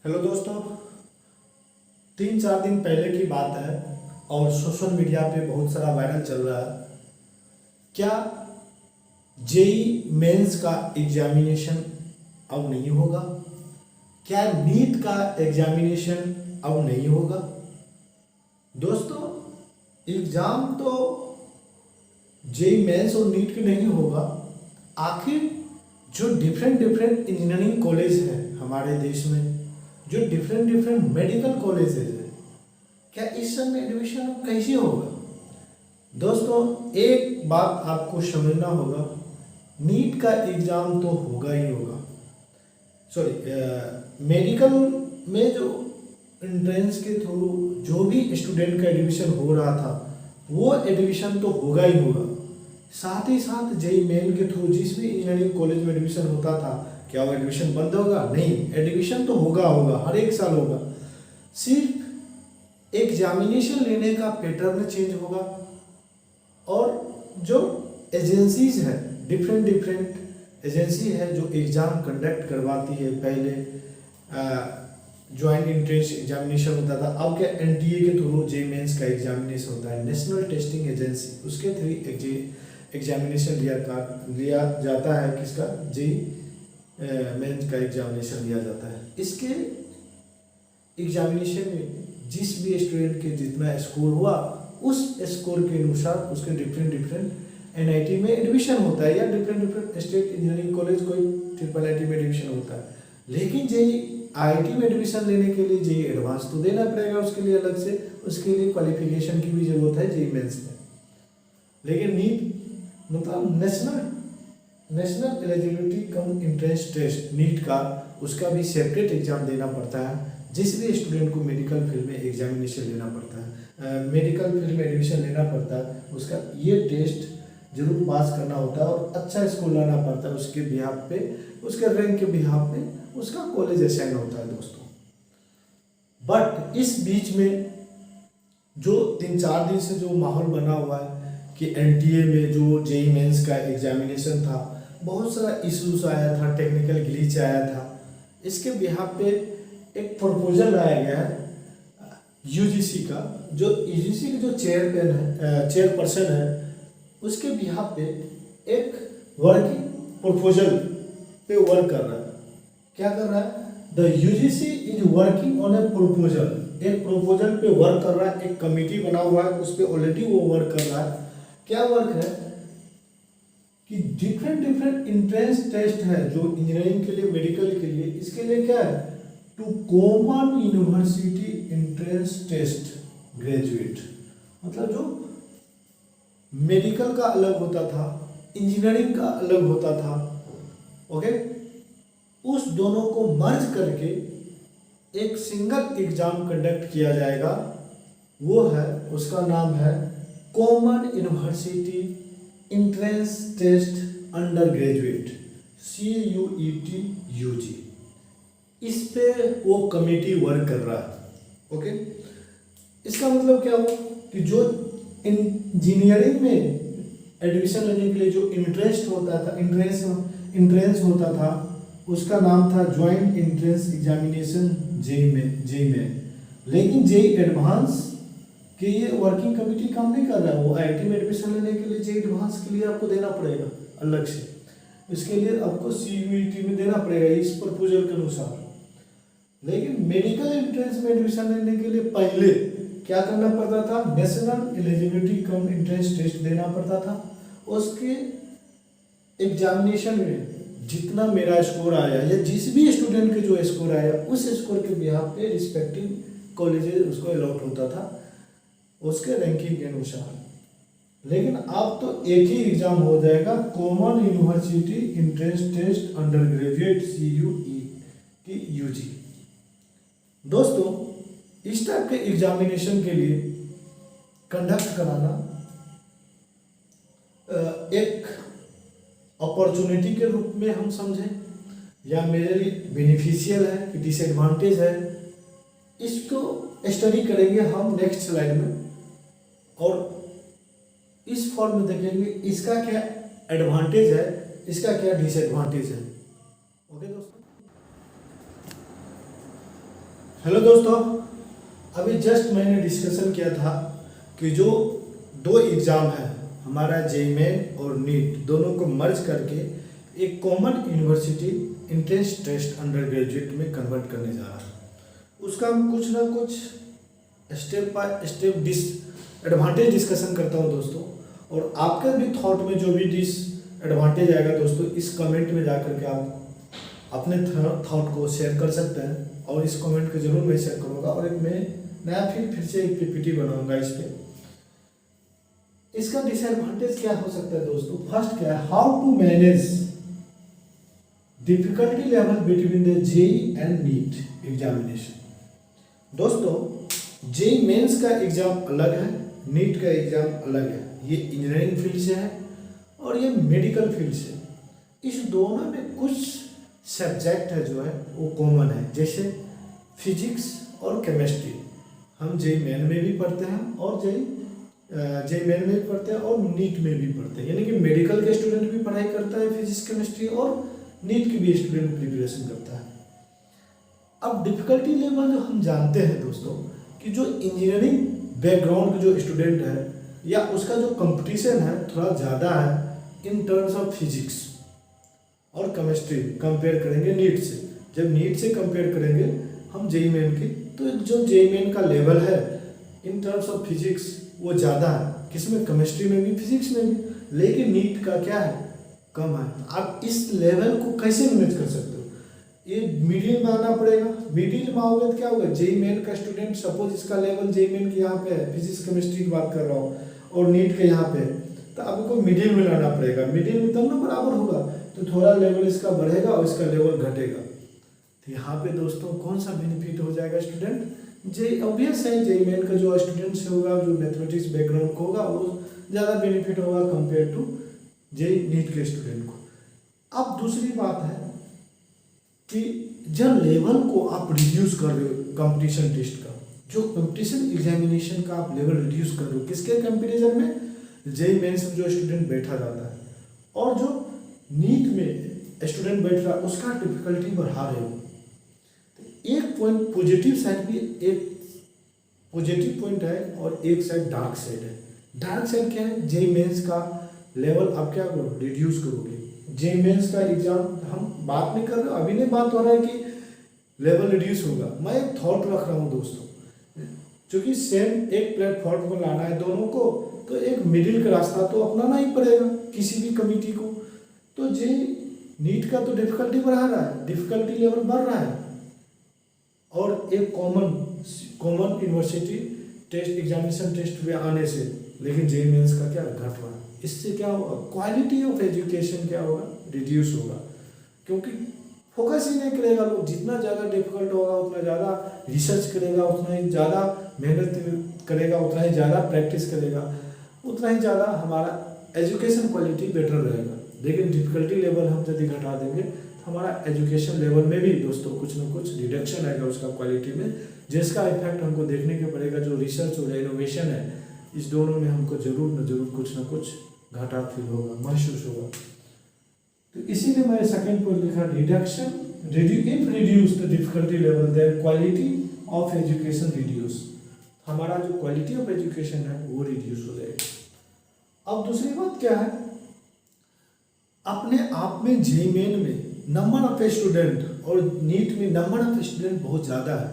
Hello दोस्तों, 3-4 दिन पहले की बात है और सोशल मीडिया पे बहुत सारा वायरल चल रहा है। क्या जेई मेंस का एग्जामिनेशन अब नहीं होगा? क्या नीट का एग्जामिनेशन अब नहीं होगा? दोस्तों, एग्जाम तो जेई मेंस और नीट की नहीं होगा। आखिर जो डिफरेंट डिफरेंट इंजीनियरिंग कॉलेज हैं हमारे देश में, जो डिफरेंट डिफरेंट मेडिकल कॉलेजेस है, क्या इस सब में एडमिशन कैसे होगा? दोस्तों, एक बात आपको समझना होगा, नीट का एग्ज़ाम तो होगा ही होगा। मेडिकल में जो एंट्रेंस के थ्रू जो भी स्टूडेंट का एडमिशन हो रहा था वो एडमिशन तो होगा ही होगा। साथ ही साथ जेई मेन के थ्रू जिस भी इंजीनियरिंग कॉलेज में एडमिशन होता था, क्या वो एडमिशन बंद होगा? नहीं, एडमिशन तो होगा होगा, हर एक साल होगा। सिर्फ एग्जामिनेशन लेने का पैटर्न चेंज होगा और जो एजेंसीज है, डिफरेंट डिफरेंट एजेंसी है जो एग्ज़ाम कंडक्ट करवाती है। पहले ज्वाइंट एंट्रेंस एग्जामिनेशन होता था, अब क्या एनटीए के थ्रू जेई मेंस का एग्जामिनेशन होता है। नेशनल टेस्टिंग एजेंसी, उसके थ्रू एग्जामिनेशन लिया जाता है। किसका? जेई मेंस का एग्जामिनेशन लिया जाता है। इसके एग्जामिनेशन में जिस भी स्टूडेंट के जितना स्कोर हुआ उस स्कोर के अनुसार उसके डिफरेंट डिफरेंट एनआईटी में एडमिशन होता है, या different different state engineering college कोई ट्रिपल आईटी में एडमिशन होता है। लेकिन जेई आईआईटी में एडमिशन लेने के लिए जेई एडवांस तो देना पड़ेगा, उसके लिए अलग से, उसके लिए क्वालिफिकेशन की भी जरूरत है जेई मेंस में। लेकिन नीट मतलब national eligibility cum entrance test, NEET का, उसका भी सेपरेट एग्जाम देना पड़ता है। जिस भी स्टूडेंट को मेडिकल फील्ड में एग्जामिनेशन लेना पड़ता है, मेडिकल फील्ड में एडमिशन लेना पड़ता है, उसका ये टेस्ट जरूर पास करना होता है और अच्छा स्कोर लाना पड़ता है। उसके बिहाफ पे, उसके रैंक के बिहाफ पे उसका कॉलेज असाइन होता है दोस्तों। बट इस बीच में जो 3-4 दिन से जो माहौल बना हुआ है कि एनटीए में जो जेई मेंस का एग्जामिनेशन था, बहुत सारा इश्यूज आया था, टेक्निकल ग्लिच आया था। इसके बिहाफ पे एक प्रपोजल लाया गया है यूजीसी का, जो यूजीसी के जो चेयरपर्सन है, उसके बिहाफ पे एक वर्किंग प्रपोजल पे वर्क कर रहा है। क्या कर रहा है? The UGC is working on A proposal, एक प्रपोजल पे वर्क कर रहा है। एक कमिटी बना हुआ है, उस पर ऑलरेडी वो वर्क कर रहा है। क्या वर्क है कि डिफरेंट डिफरेंट एंट्रेंस टेस्ट है जो इंजीनियरिंग के लिए, मेडिकल के लिए, इसके लिए क्या है, to common university entrance test graduate, मतलब जो मेडिकल का अलग होता था, इंजीनियरिंग का अलग होता था, ओके, उस दोनों को मर्ज करके एक सिंगल एग्जाम कंडक्ट किया जाएगा। वो है, उसका नाम है common university entrance test undergraduate, CUET UG। इस पे वो कमेटी वर्क कर रहा है, ओके। इसका मतलब क्या हुआ कि जो इंजीनियरिंग में एडमिशन लेने के लिए जो इंट्रेंस होता था, उसका नाम था ज्वाइंट एंट्रेंस एग्जामिनेशन जेई में। लेकिन जेई एडवांस कि ये वर्किंग कमेटी काम नहीं कर रहा है। वो आईआईटी में एडमिशन लेने के लिए जेई एडवांस के लिए आपको देना पड़ेगा अलग से, इसके लिए आपको CUET में देना पड़ेगा इस प्रपोजल के अनुसार। लेकिन मेडिकल एंट्रेंस में एडमिशन लेने के लिए पहले क्या करना पड़ता था? National eligibility cum entrance test देना पड़ता था। उसके एग्जामिनेशन में जितना मेरा स्कोर आया या जिस भी स्टूडेंट के जो स्कोर आया, उस स्कोर के बिहाफ पे रिस्पेक्टिव कॉलेजेस उसको अलॉट होता था उसके रैंकिंग के अनुसार। लेकिन अब तो एक ही एग्जाम हो जाएगा, common university entrance test undergraduate, CUET UG। दोस्तों, इस टाइप के एग्जामिनेशन के लिए कंडक्ट कराना एक अपॉर्चुनिटी के रूप में हम समझें, या मेरे लिए बेनिफिशियल है कि डिसएडवांटेज है, इसको स्टडी करेंगे हम नेक्स्ट स्लाइड में और इस फॉर्म में देखेंगे इसका क्या एडवांटेज है, इसका क्या डिसएडवांटेज है। ओके दोस्तों, हेलो दोस्तों, अभी जस्ट मैंने डिस्कशन किया था कि जो दो एग्ज़ाम है हमारा जेईई और नीट, दोनों को मर्ज करके एक common university entrance test undergraduate में कन्वर्ट करने जा रहा है। उसका हम कुछ ना कुछ step by step advantage discussion करता हूँ दोस्तों, और आपके भी थॉट में जो भी एडवांटेज आएगा दोस्तों, इस कमेंट में जा करके आप अपने थॉट को शेयर कर सकते हैं, और इस कमेंट को जरूर मैं शेयर करूँगा। और एक मैं नया फिर से एक पीपीटी बनाऊंगा इस पे। इसका डिसएडवांटेज क्या हो सकता है दोस्तों? फर्स्ट क्या है, how to manage difficulty level between the JEE and NEET examination. दोस्तों जेई मेंस का एग्जाम अलग है, नीट का एग्जाम अलग है। ये इंजीनियरिंग फील्ड से है और ये मेडिकल फील्ड से। इस दोनों में कुछ सब्जेक्ट है जो है वो कॉमन है, जैसे फिजिक्स और केमिस्ट्री हम जेई मेन में भी पढ़ते हैं और जेई मेन में भी पढ़ते हैं और नीट में भी पढ़ते हैं। यानी कि मेडिकल के स्टूडेंट भी पढ़ाई करता है फिजिक्स केमिस्ट्री, और नीट की भी स्टूडेंट प्रिपरेशन करता है। अब डिफिकल्टी लेवल जो हम जानते हैं दोस्तों कि जो इंजीनियरिंग बैकग्राउंड के जो स्टूडेंट है या उसका जो कंपटीशन है थोड़ा ज़्यादा है इन टर्म्स ऑफ फिजिक्स और केमिस्ट्री कंपेयर करेंगे नीट से। जब नीट से कंपेयर करेंगे हम जेई मेन की, तो जो जेई मेन का लेवल है इन टर्म्स ऑफ फिजिक्स वो ज़्यादा है, किसमें, केमिस्ट्री में भी फिजिक्स में भी। लेकिन नीट का क्या है, कम है। आप इस लेवल को कैसे मैनेज कर सकते हो? ये मिडिल में आना पड़ेगा। मिडिल में आओगे तो क्या होगा, जेई मेन का स्टूडेंट सपोज इसका लेवल जेई मेन के यहाँ पे है, फिजिक्स केमिस्ट्री की बात कर रहा हूँ, और नीट के यहाँ पे है, तो आपको मिडिल में लाना पड़ेगा। मिडिल में तब ना बराबर होगा, तो थोड़ा लेवल इसका बढ़ेगा और इसका लेवल घटेगा। तो यहाँ पे दोस्तों कौन सा बेनिफिट हो जाएगा स्टूडेंट? जेई ऑब्वियस है, जेई मेन का जो स्टूडेंट्स होगा, जो मैथमेटिक्स बैकग्राउंड को होगा, वो ज़्यादा बेनिफिट होगा कंपेयर टू जेई नीट के स्टूडेंट को। अब दूसरी बात है कि जब लेवल को आप रिड्यूस कर रहे हो कंपटीशन टेस्ट का, जो कंपटीशन एग्जामिनेशन का आप लेवल रिड्यूस कर रहे हो, किसके कंपेरिजन में? जेई मेंस में जो स्टूडेंट बैठा जाता है और जो नीट में स्टूडेंट बैठ रहा है उसका डिफिकल्टी बढ़ा रहे हो। तो एक पॉइंट पॉजिटिव साइड भी, एक पॉजिटिव पॉइंट है और एक साइड डार्क साइड है। डार्क साइड क्या है? जेई मेंस का लेवल आप क्या करो, रिड्यूस करोगे। जेई मेंस का एग्जाम हम बात नहीं कर रहे, अभी नहीं बात हो रहा है कि लेवल रिड्यूस होगा। मैं एक थॉट रख रहा हूँ दोस्तों, क्योंकि सेम एक प्लेटफॉर्म को लाना है दोनों को, तो एक मिडिल का रास्ता तो अपनाना ही पड़ेगा किसी भी कमिटी को। तो जेई नीट का तो डिफिकल्टी बढ़ा रहा है, डिफिकल्टी लेवल बढ़ रहा है, और एक common university test examination test में आने से, लेकिन जेई मेंस का क्या घट रहा है। इससे क्या होगा, क्वालिटी ऑफ एजुकेशन क्या होगा, रिड्यूस होगा, क्योंकि फोकस ही नहीं करेगा लोग। जितना ज़्यादा डिफिकल्ट होगा उतना ज़्यादा रिसर्च करेगा, उतना ही ज़्यादा मेहनत करेगा, उतना ही ज़्यादा प्रैक्टिस करेगा, उतना ही ज़्यादा हमारा एजुकेशन क्वालिटी बेटर रहेगा। लेकिन डिफिकल्टी लेवल हम यदि घटा देंगे तो हमारा एजुकेशन लेवल में भी दोस्तों कुछ ना कुछ रिडक्शन आएगा उसका क्वालिटी में, जिसका इफेक्ट हमको देखने के पड़ेगा। जो रिसर्च और इनोवेशन है, इस दोनों में हमको जरूर कुछ ना कुछ घाटा फील होगा, महसूस होगा। तो इसीलिए मैंने सेकंड पॉइंट लिखा, reduction. If reduce the difficulty level then quality of education reduce. हमारा जो क्वालिटी ऑफ एजुकेशन है वो रिड्यूस हो जाएगा। अब दूसरी बात क्या है, अपने आप में जेई मेन में नंबर ऑफ स्टूडेंट और नीट में नंबर ऑफ स्टूडेंट बहुत ज़्यादा है।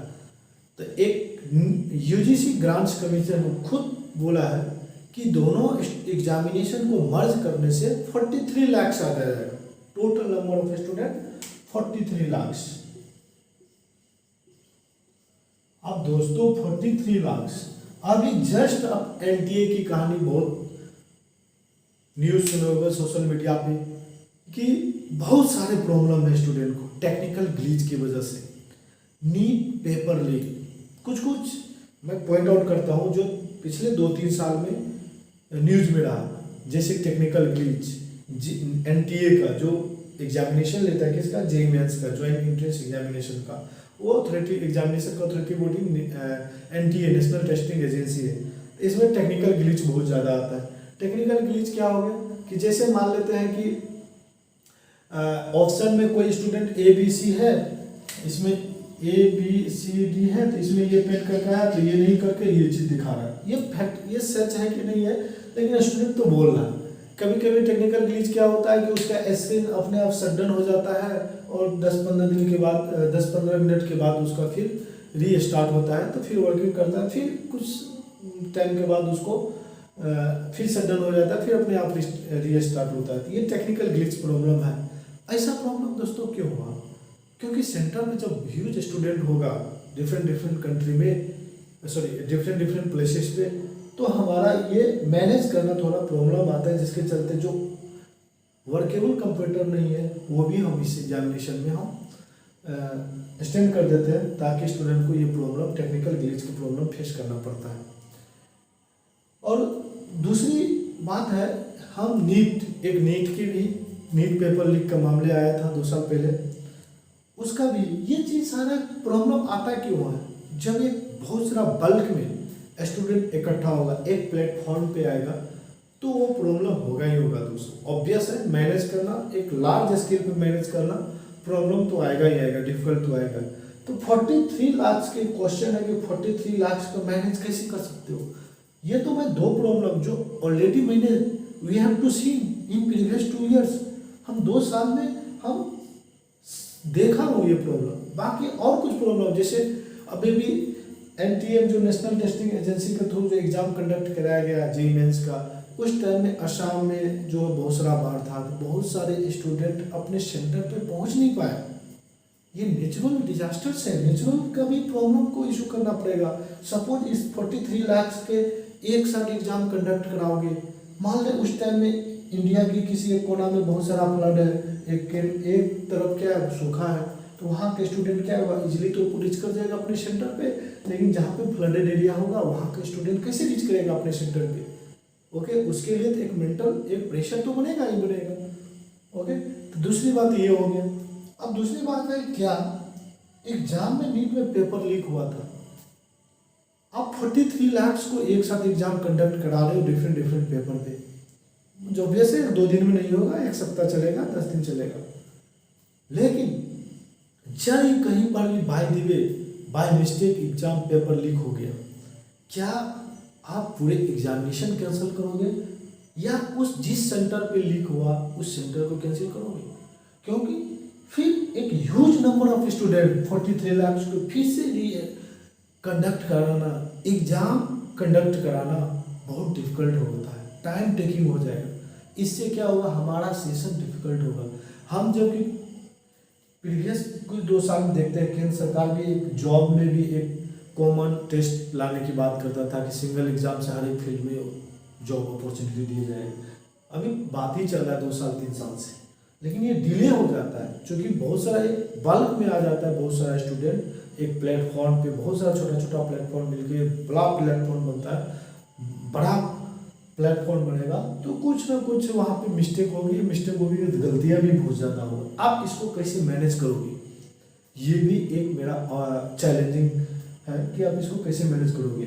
तो एक यूजीसी ग्रांट्स कमीशन ने खुद बोला है कि दोनों एग्जामिनेशन को मर्ज करने से 43 लाख आ जाएगा। Total number of student 43 lakh. अब दोस्तों 43 लाख, अभी जस्ट अब एनटीए की कहानी बहुत न्यूज सुने होगा सोशल मीडिया पे कि बहुत सारे प्रॉब्लम है स्टूडेंट को टेक्निकल ग्लिच की वजह से। नीट पेपर लीक, कुछ मैं पॉइंट आउट करता हूँ जो पिछले 2-3 साल में न्यूज में रहा, जैसे टेक्निकल ग्लिच, एनटीए का जो एग्जामिनेशन लेता है किसका, जेईई मेंस का, ज्वाइंट एंट्रेंस एग्जामिनेशन का, वो अथॉरिटी एग्जामिनेशन का authority body NTA national testing agency है। इसमें टेक्निकल ग्लिच बहुत ज़्यादा आता है। टेक्निकल ग्लिच क्या हो गया कि जैसे मान लेते हैं कि ऑप्शन में कोई स्टूडेंट ए बी सी है, इसमें ABCD है, तो इसमें ये पेंट करके आया, तो ये नहीं करके ये चीज़ दिखा रहा है। ये फैक्ट, ये सच है कि नहीं है, लेकिन स्टूडेंट तो बोल रहा है। कभी कभी टेक्निकल ग्लिच क्या होता है कि उसका स्क्रीन अपने आप शट डाउन हो जाता है और 10-15 दिन के बाद 10-15 मिनट के बाद उसका फिर रीस्टार्ट होता है, तो फिर वर्किंग करता है, फिर कुछ टाइम के बाद उसको फिर शट डाउन हो जाता है, फिर अपने आप रीस्टार्ट होता है। तो ये टेक्निकल ग्लिच प्रॉब्लम है। ऐसा प्रॉब्लम दोस्तों क्यों हुआ? क्योंकि सेंटर में जब ह्यूज स्टूडेंट होगा डिफरेंट कंट्री में, डिफरेंट प्लेसेस पे, तो हमारा ये मैनेज करना थोड़ा प्रॉब्लम आता है, जिसके चलते जो वर्केबल कंप्यूटर नहीं है वो भी हम इस एग्जामिनेशन में हम एक्सटेंड कर देते हैं, ताकि स्टूडेंट को ये प्रॉब्लम, टेक्निकल ग्लिच की प्रॉब्लम फेस करना पड़ता है। और दूसरी बात है, हम नीट पेपर लीक का मामले आया था 2 साल पहले, उसका भी ये चीज़ सारा प्रॉब्लम आता क्यों है? जब एक बहुत सारा बल्क में स्टूडेंट इकट्ठा होगा, एक प्लेटफॉर्म पे आएगा, तो वो प्रॉब्लम होगा ही होगा दोस्तों। ऑब्वियस है, मैनेज करना, एक लार्ज स्केल पे मैनेज करना प्रॉब्लम तो आएगा ही आएगा, डिफिकल्ट तो आएगा। तो 43 लाख के क्वेश्चन है कि 43 लाख को मैनेज कैसे कर सकते हो? ये तो मैं 2 प्रॉब्लम जो ऑलरेडी मैंने we have to see in previous 2 years, हम 2 साल में हम देखा हूँ ये प्रॉब्लम। बाकी और कुछ प्रॉब्लम, जैसे अभी भी NTM जो नेशनल टेस्टिंग एजेंसी के थ्रू जो एग्जाम कंडक्ट कराया गया JEE मेंस का, उस टाइम में असम में जो बहुत सारा बाढ़ था, बहुत सारे स्टूडेंट अपने सेंटर पे पहुंच नहीं पाए। ये नेचुरल डिजास्टर्स है, नेचुरल का भी प्रॉब्लम को इशू करना पड़ेगा। सपोज इस 43 लाख के एक साथ एग्जाम कंडक्ट कराओगे, मान ले उस टाइम में इंडिया की किसी एक कोना में बहुत सारा फ्लड है, एक तरफ क्या है, सूखा है, तो वहाँ के स्टूडेंट क्या होगा, इजीली तो रीच कर जाएगा अपने सेंटर पे। लेकिन जहाँ पे फ्लडेड एरिया होगा, वहाँ का स्टूडेंट कैसे रीच करेगा अपने सेंटर पे? ओके, उसके लिए तो एक मेंटल एक प्रेशर तो बनेगा ही बनेगा। ओके, तो दूसरी बात ये हो गया। अब दूसरी बात है, क्या एग्जाम में नीट में पेपर लीक हुआ था, आप 43 लाख को एक साथ एग्जाम कंडक्ट करा रहे हो डिफरेंट पेपर पे, जो वैसे 2 दिन में नहीं होगा, 1 सप्ताह चलेगा, 10 दिन चलेगा। लेकिन जब कहीं पर भी by mistake exam paper leak हो गया, क्या आप पूरे एग्जामिनेशन कैंसिल करोगे, या उस जिस सेंटर पे लीक हुआ उस सेंटर को कैंसिल करोगे? क्योंकि फिर एक huge number of student 43 lakh को फिर से कंडक्ट कराना, एग्जाम कंडक्ट कराना बहुत डिफिकल्ट होता है, टाइम टेकिंग हो जाएगा। इससे क्या होगा, हमारा सेशन डिफिकल्ट होगा। हम जब कि प्रीवियस कुछ 2 साल में देखते हैं, केंद्र सरकार भी एक जॉब में भी एक कॉमन टेस्ट लाने की बात करता था कि सिंगल एग्जाम से हर एक फील्ड में जॉब अपॉर्चुनिटी दी जाए। अभी बात ही चल रहा है 2 साल 3 साल से, लेकिन ये डिले हो जाता है, क्योंकि बहुत सारा एक बल्क में आ जाता है, बहुत सारा स्टूडेंट एक प्लेटफॉर्म पे, बहुत सारा छोटा प्लेटफॉर्म मिलके बड़ा प्लेटफॉर्म बनता है, बड़ा प्लेटफॉर्म बनेगा, तो कुछ ना कुछ वहाँ पे मिस्टेक होगी, गलतियाँ भी बहुत ज़्यादा होगी। आप इसको कैसे मैनेज करोगे, ये भी एक मेरा चैलेंजिंग है कि आप इसको कैसे मैनेज करोगे।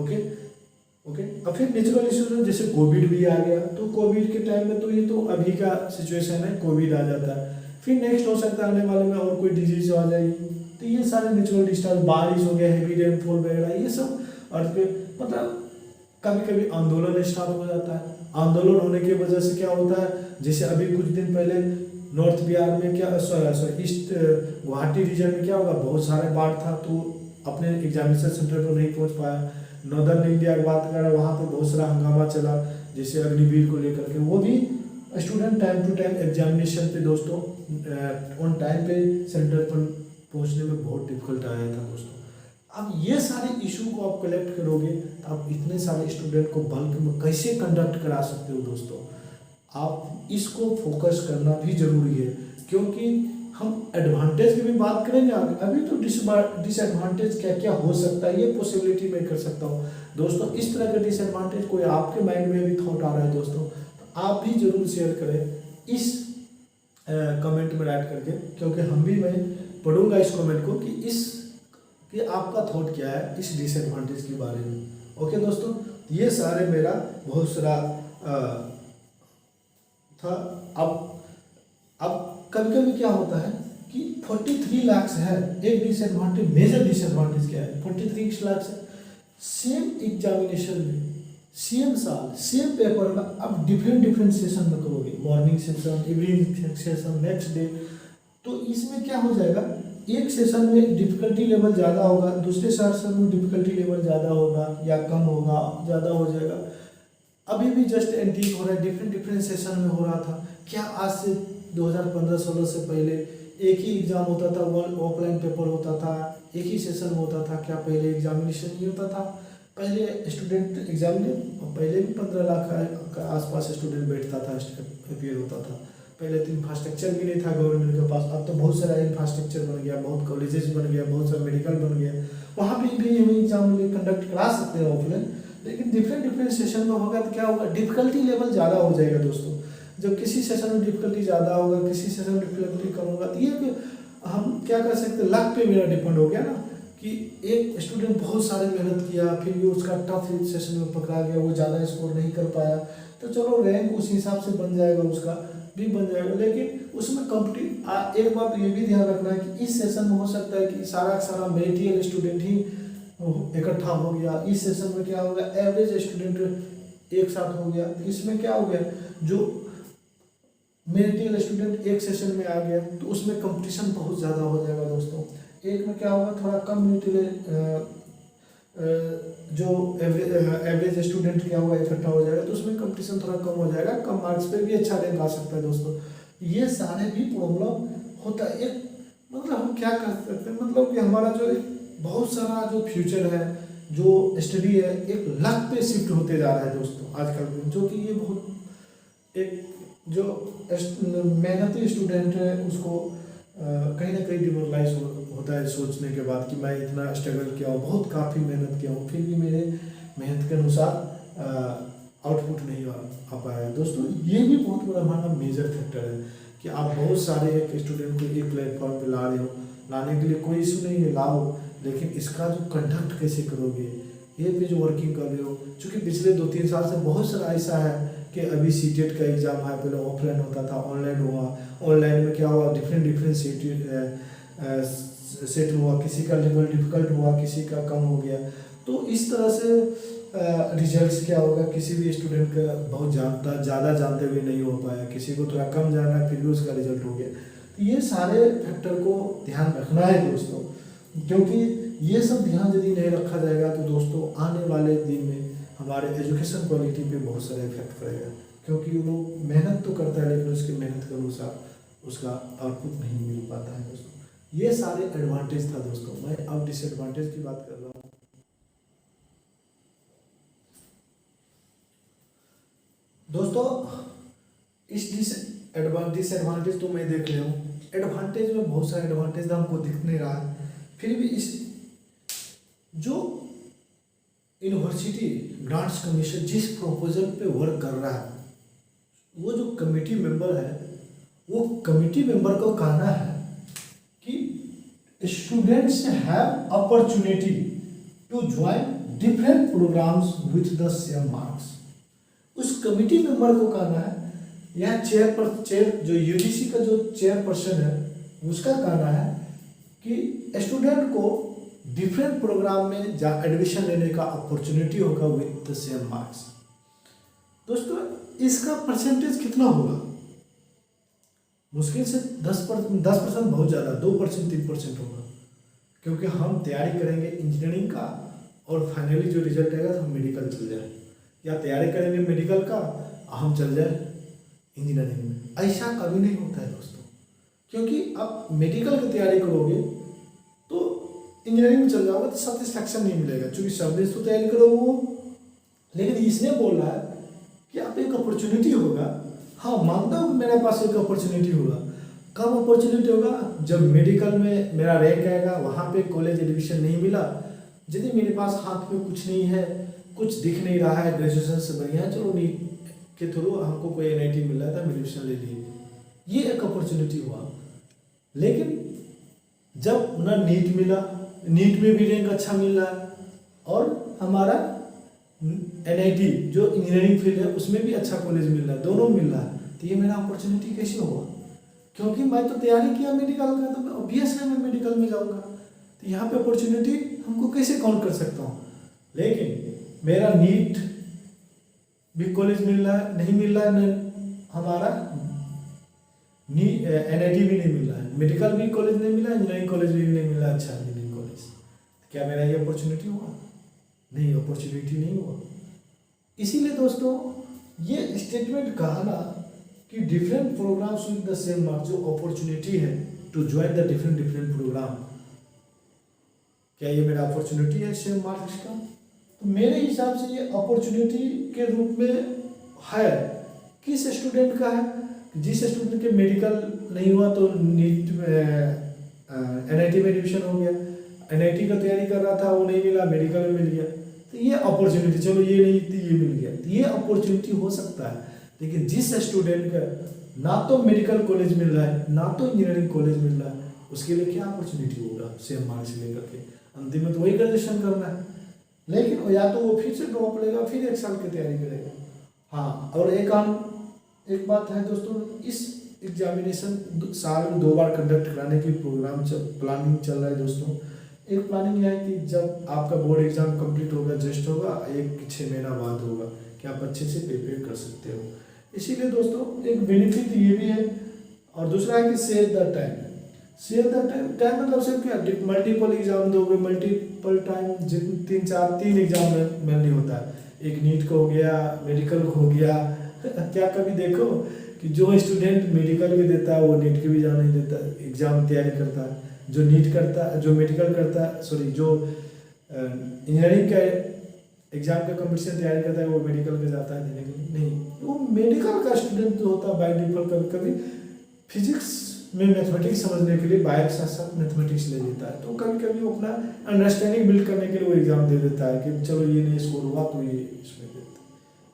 ओके, अब फिर नेचुरल इश्यूज जैसे कोविड भी आ गया, तो कोविड के टाइम में तो ये तो अभी का सिचुएशन है, कोविड आ जाता है, फिर नेक्स्ट हो सकता है आने वाले में और कोई डिजीज आ जाएगी, तो ये सारे नेचुरल डिस्टर्ब, बारिश हो गया, हैवी रेनफॉल वगैरह, ये सब अर्थ पे मतलब कभी आंदोलन स्टार्ट हो जाता है। आंदोलन होने की वजह से क्या होता है, जैसे अभी कुछ दिन पहले नॉर्थ बिहार में क्या ईस्ट गुवाहाटी रीजन में क्या होगा, बहुत सारे बाढ़ था, तो अपने एग्जामिनेशन सेंटर पर नहीं पहुंच पाया। नॉर्दर्न इंडिया की बात करें, वहाँ पे बहुत सारा हंगामा चला, जैसे अग्निवीर को लेकर के, वो भी student time to time examination पे दोस्तों ऑन टाइम पे सेंटर पर पहुँचने में बहुत डिफिकल्ट आया था दोस्तों। अब ये सारे इशू को आप कलेक्ट करोगे, तो आप इतने सारे स्टूडेंट को बल्क में कैसे कंडक्ट करा सकते हो दोस्तों? आप इसको फोकस करना भी जरूरी है, क्योंकि हम एडवांटेज की भी बात करेंगे आगे। अभी तो डिसएडवांटेज क्या क्या हो सकता है, ये पॉसिबिलिटी मैं कर सकता हूँ दोस्तों। इस तरह का डिसएडवांटेज कोई आपके माइंड में भी थॉट आ रहा है दोस्तों, तो आप भी जरूर शेयर करें इस कमेंट में राइट करके, क्योंकि मैं पढ़ूंगा इस कमेंट को कि आपका थॉट क्या है इस डिसएडवांटेज के बारे में। ओके दोस्तों, ये सारे मेरा बहुत सारा था। अब कभी कभी क्या होता है कि 43 लाख है। एक डिसएडवांटेज, मेजर डिसएडवांटेज क्या है, 43 लाख है, सेम एग्जामिनेशन में सेम साल सेम पेपर का अब डिफरेंट सेशन में करोगे, morning session, evening session, next day. तो इसमें क्या हो जाएगा, एक सेशन में डिफिकल्टी लेवल ज़्यादा होगा, दूसरे सेशन में डिफिकल्टी लेवल ज़्यादा होगा या कम होगा, ज़्यादा हो जाएगा। अभी भी जस्ट एंट्री हो रहा है, डिफरेंट सेशन में हो रहा था। क्या आज से 2015-16 से पहले एक ही एग्ज़ाम होता था, ऑफलाइन पेपर होता था, एक ही सेशन होता था? क्या पहले एग्जामिनेशन नहीं होता था? पहले स्टूडेंट एग्जाम में पहले भी 15 लाख का आसपास स्टूडेंट बैठता था, अपियर होता था। पहले तो इंफ्रास्ट्रक्चर भी नहीं था गवर्नमेंट के पास, अब तो बहुत सारा इंफ्रास्ट्रक्चर बन गया, बहुत कॉलेजेस बन गया, बहुत सारा मेडिकल बन गया, वहाँ पे भी हम एग्जाम कंडक्ट करा सकते हैं ऑफलाइन। लेकिन डिफरेंट सेशन में होगा तो क्या होगा, डिफिकल्टी लेवल ज़्यादा हो जाएगा दोस्तों। जब किसी सेशन में डिफिकल्टी ज़्यादा होगा, किसी सेशन में डिफिकल्टी कम होगा, तो ये भी हम क्या कर सकते हैं, लक पे मेरा डिपेंड हो गया ना, कि एक स्टूडेंट बहुत सारे मेहनत किया, फिर भी उसका टफ सेशन में पकड़ा गया, वो ज़्यादा स्कोर नहीं कर पाया, तो चलो रैंक उस हिसाब से बन जाएगा, उसका भी बन जाएगा। लेकिन उसमें एक बात ये भी ध्यान रखना है कि इस सेशन में हो सकता है कि सारा मेरिटियल स्टूडेंट ही इकट्ठा हो गया, इस सेशन में क्या हो गया, एवरेज स्टूडेंट एक साथ हो गया। इसमें क्या हो गया, जो मेरिटियल स्टूडेंट एक सेशन में आ गया तो उसमें कंपटीशन बहुत ज़्यादा हो जाएगा दोस्तों। एक में क्या होगा, थोड़ा कम मेरिटियल जो एवरेज स्टूडेंट क्या होगा इकट्ठा हो जाएगा, तो उसमें कंपटीशन थोड़ा कम हो जाएगा, कम मार्क्स पे भी अच्छा रैंक आ सकता है दोस्तों। ये सारे भी प्रॉब्लम होता है। एक मतलब हम क्या कर सकते हैं, मतलब कि हमारा जो बहुत सारा जो फ्यूचर है, जो स्टडी है, एक लक पे शिफ्ट होते जा रहा है दोस्तों आजकल में, जो कि ये बहुत एक जो मेहनती स्टूडेंट है उसको कहीं ना कहीं डिमोरलाइज होता है सोचने के बाद कि मैं इतना स्ट्रगल किया हूँ, बहुत काफ़ी मेहनत किया हूँ, फिर भी मेरे मेहनत के अनुसार आउटपुट नहीं आ पाया दोस्तों। ये भी बहुत बड़ा हमारा मेजर फैक्टर है कि आप बहुत सारे एक स्टूडेंट को एक प्लेटफॉर्म पे ला रहे हो, लाने के लिए कोई इशू नहीं है, लाओ, लेकिन इसका जो कंडक्ट कैसे करोगे, ये पे जो वर्किंग कर रहे हो। चूँकि पिछले 2-3 साल से बहुत सारा ऐसा है कि अभी सीटेट का एग्ज़ाम है, पहले ऑफलाइन होता था, ऑनलाइन हुआ, ऑनलाइन में क्या हुआ, डिफरेंट सेट हुआ, किसी का लेवल डिफिकल्ट हुआ, किसी का कम हो गया। तो इस तरह से रिजल्ट्स क्या होगा, किसी भी स्टूडेंट का बहुत ज़्यादा जानते हुए नहीं हो पाया, किसी को थोड़ा कम जाना है फिर भी उसका रिजल्ट हो गया। तो ये सारे फैक्टर को ध्यान रखना है दोस्तों, क्योंकि ये सब ध्यान यदि नहीं रखा जाएगा तो दोस्तों आने वाले दिन में हमारे एजुकेशन क्वालिटी पे बहुत सारा इफेक्ट पड़ेगा। क्योंकि वो मेहनत तो करता है लेकिन उसकी मेहनत के अनुसार उसका आउटपुट नहीं मिल पाता है दोस्तों। ये सारे एडवांटेज था दोस्तों, मैं अब डिसएडवांटेज की बात कर रहा हूँ। दोस्तों इस डिसएडवांटेज तो मैं देख रहा हूँ, एडवांटेज में बहुत सारे एडवांटेज हमको दिख नहीं रहा है, फिर भी इस जो यूनिवर्सिटी ग्रांट्स कमीशन जिस प्रपोजल पे वर्क कर रहा है, वो जो कमेटी मेंबर है, वो कमेटी मेंबर को कहना है कि students have opportunity to join different programs with the same marks. उस कमेटी मेंबर को कहना है, या चेयर जो यूजीसी का जो चेयरपर्सन है उसका कहना है कि स्टूडेंट को डिफरेंट प्रोग्राम में एडमिशन लेने का अपॉर्चुनिटी होगा विथ द सेम मार्क्स। दोस्तों इसका परसेंटेज कितना होगा, मुश्किल से 10% बहुत ज़्यादा, 2% 3% होगा, क्योंकि हम तैयारी करेंगे इंजीनियरिंग का और फाइनली जो रिजल्ट आएगा तो हम मेडिकल चल जाए, या तैयारी करेंगे मेडिकल का हम चल जाए इंजीनियरिंग में। ऐसा कभी नहीं होता है दोस्तों, क्योंकि आप मेडिकल की तैयारी करोगे तो इंजीनियरिंग में चल जाओगे तो सेटिस्फैक्शन नहीं मिलेगा, क्योंकि सब दिन तो तैयारी करोगे वो। लेकिन इसने बोल रहा है कि आप एक अपॉर्चुनिटी होगा, हाँ मानता हूँ मेरे पास एक अपॉर्चुनिटी होगा। कब अपॉर्चुनिटी होगा, जब मेडिकल में मेरा रैंक आएगा, वहाँ पे कॉलेज एडमिशन नहीं मिला, यदि मेरे पास हाथ में कुछ नहीं है, कुछ दिख नहीं रहा है, ग्रेजुएशन से बढ़िया चलो नीट के थ्रू हमको कोई एनआईटी मिल रहा था, एडमिशन ले लिए, ये एक अपॉर्चुनिटी हुआ। लेकिन जब ना नीट मिला, नीट में भी रैंक अच्छा मिल रहा है, और हमारा एनआईटी जो इंजीनियरिंग फील्ड है उसमें भी अच्छा कॉलेज मिल रहा है, दोनों मिल रहा है, तो ये मेरा अपॉर्चुनिटी कैसे हुआ। क्योंकि मैं तो तैयारी किया मेडिकल का, तो मैं ऑब्वियस है मैं मेडिकल में जाऊँगा। तो यहाँ पे अपॉर्चुनिटी हमको कैसे काउंट कर सकता हूँ। लेकिन मेरा नीट भी कॉलेज मिल रहा है, नहीं मिल रहा है, हमारा NIT भी नहीं मिल रहा है, मेडिकल भी कॉलेज नहीं मिला, इंजीनियरिंग कॉलेज भी नहीं मिला, अच्छा इंजीनियरिंग कॉलेज, क्या मेरा ये अपॉर्चुनिटी हुआ? नहीं, अपॉर्चुनिटी नहीं हुआ। इसीलिए दोस्तों ये स्टेटमेंट कहा ना कि different programs with the same marks, जो अपॉर्चुनिटी है to join the different program, क्या ये मेरा अपॉर्चुनिटी है सेम मार्क्स का? तो मेरे हिसाब से ये अपॉर्चुनिटी के रूप में है। किस स्टूडेंट का है? जिस स्टूडेंट के मेडिकल नहीं हुआ तो नीट NIT में एडमिशन हो गया, NIT का तैयारी कर रहा था, वो नहीं मिला, मेडिकल में मिल गया, तो ये अपॉर्चुनिटी, चलो ये नहीं थी, ये मिल गया, तो ये अपॉर्चुनिटी हो सकता है। लेकिन जिस स्टूडेंट का ना तो मेडिकल कॉलेज मिल रहा है, ना तो इंजीनियरिंग कॉलेज मिल रहा है, उसके लिए क्या अपॉर्चुनिटी होगा सेम मार्क्स लेकर के? अंतिम में तो वही ग्रेजुएशन करना है, लेकिन या तो वो फिर से ड्रॉप लेगा, फिर 1 साल की तैयारी करेगा। हाँ, और एक बात है दोस्तों, इस एग्जामिनेशन साल में 2 बार कंडक्ट कराने की प्लानिंग चल रहा है दोस्तों। एक प्लानिंग है कि जब आपका बोर्ड एग्जाम कंप्लीट होगा, जस्ट होगा, 6 महीना बाद होगा, कि आप अच्छे से प्रिपेयर कर सकते हो। इसीलिए दोस्तों एक बेनिफिट ये भी है, और दूसरा है कि save the time. Save the time मतलब सिर्फ क्या, मल्टीपल एग्जाम दोगे, मल्टीपल टाइम, 3 एग्जाम में नहीं होता है, एक नीट का हो गया, मेडिकल का हो गया। क्या कभी देखो कि जो स्टूडेंट मेडिकल के देता है वो नीट के भी एग्जाम नहीं देता, एग्जाम तैयारी करता है, जो नीट करता है, जो मेडिकल करता है, सॉरी जो इंजीनियरिंग का एग्जाम का कंपटीशन तैयारी करता है, वो मेडिकल में जाता है देने के लिए? नहीं, वो मेडिकल का स्टूडेंट जो होता है बाय डिफॉल्ट कभी कभी फिजिक्स में मैथमेटिक्स समझने के लिए बायो के साथ साथ मैथमेटिक्स ले लेता है, तो कभी कभी वो अपना अंडरस्टैंडिंग बिल्ड करने के लिए वो एग्जाम दे देता है कि चलो ये नहीं स्कोर हुआ तो ये इसमें देता है,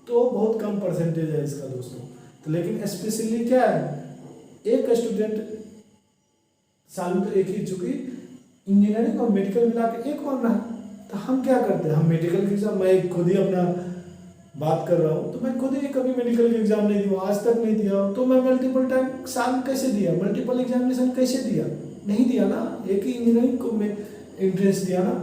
तो बहुत कम परसेंटेज है इसका दोस्तों। तो लेकिन स्पेशली क्या है, एक स्टूडेंट साल में तो एक ही, चूंकि इंजीनियरिंग और मेडिकल मिला के एक बन रहा है, तो हम क्या करते हैं, हम मेडिकल के एग्जाम, मैं खुद ही अपना बात कर रहा हूँ, तो मैं खुद ही कभी मेडिकल के एग्जाम नहीं दिया, आज तक नहीं दिया, तो मैं मल्टीपल टाइम साल कैसे दिया, मल्टीपल एग्जामिनेशन कैसे दिया? नहीं दिया ना, एक ही इंजीनियरिंग को में एंट्रेंस दिया ना।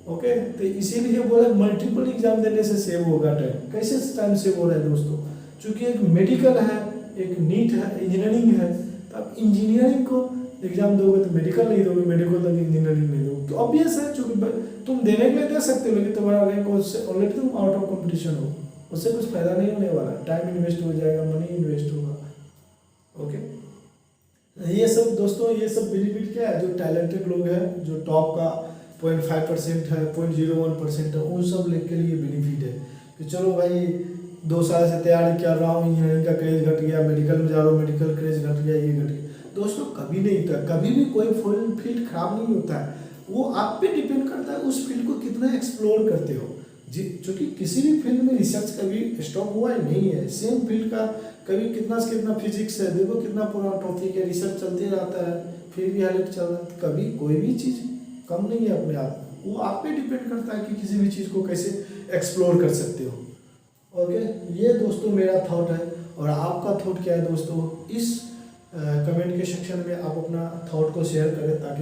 ओके, तो इसीलिए बोला मल्टीपल एग्जाम देने से सेव होगा टाइम। कैसे टाइम सेव हो रहा है दोस्तों? चूंकि एक मेडिकल है, एक नीट है, इंजीनियरिंग है, तो आप इंजीनियरिंग को एग्जाम दोगे तो मेडिकल नहीं दोगे, मेडिकल तक इंजीनियरिंग नहीं दोगे, तो ऑब्वियस है, चूंकि तुम देने के लिए दे सकते हो, लेकिन तुम्हारा रैंक उससे ऑलरेडी तुम आउट ऑफ कंपटीशन हो, उससे कुछ फायदा नहीं होने वाला, टाइम इन्वेस्ट हो जाएगा, मनी इन्वेस्ट होगा। ओके, ये सब दोस्तों, ये सब बेनिफिट क्या है, जो टैलेंटेड लोग हैं, जो टॉप का 0.5% है, 0.01% है, उन सब लोग के लिए बेनिफिट है कि चलो भाई 2 साल से तैयारी कर रहा हूँ, इंजीनियरिंग का क्रेज घट गया, मेडिकल में जा रहा हूँ, मेडिकल क्रेज घट गया, ये घट गया। दोस्तों कभी नहीं था, कभी भी कोई फील्ड खराब नहीं होता है, वो आप पे डिपेंड करता है उस फील्ड को कितना एक्सप्लोर करते हो। जी, क्योंकि किसी भी फील्ड में रिसर्च कभी स्टॉप हुआ ही नहीं है, सेम फील्ड का कभी कितना से कितना फिजिक्स है, देखो कितना पुराना टॉपिक है, रिसर्च चलते रहता है, फिर भी हाईलाइट चल रहा है, कभी कोई भी चीज़ कम नहीं है अपने आप, वो आप पे डिपेंड करता है कि किसी भी चीज़ को कैसे एक्सप्लोर कर सकते हो। ओके, ये दोस्तों मेरा थॉट है, और आपका थॉट क्या है दोस्तों? इस कमेंट के सेक्शन में आप अपना थॉट को शेयर करें, ताकि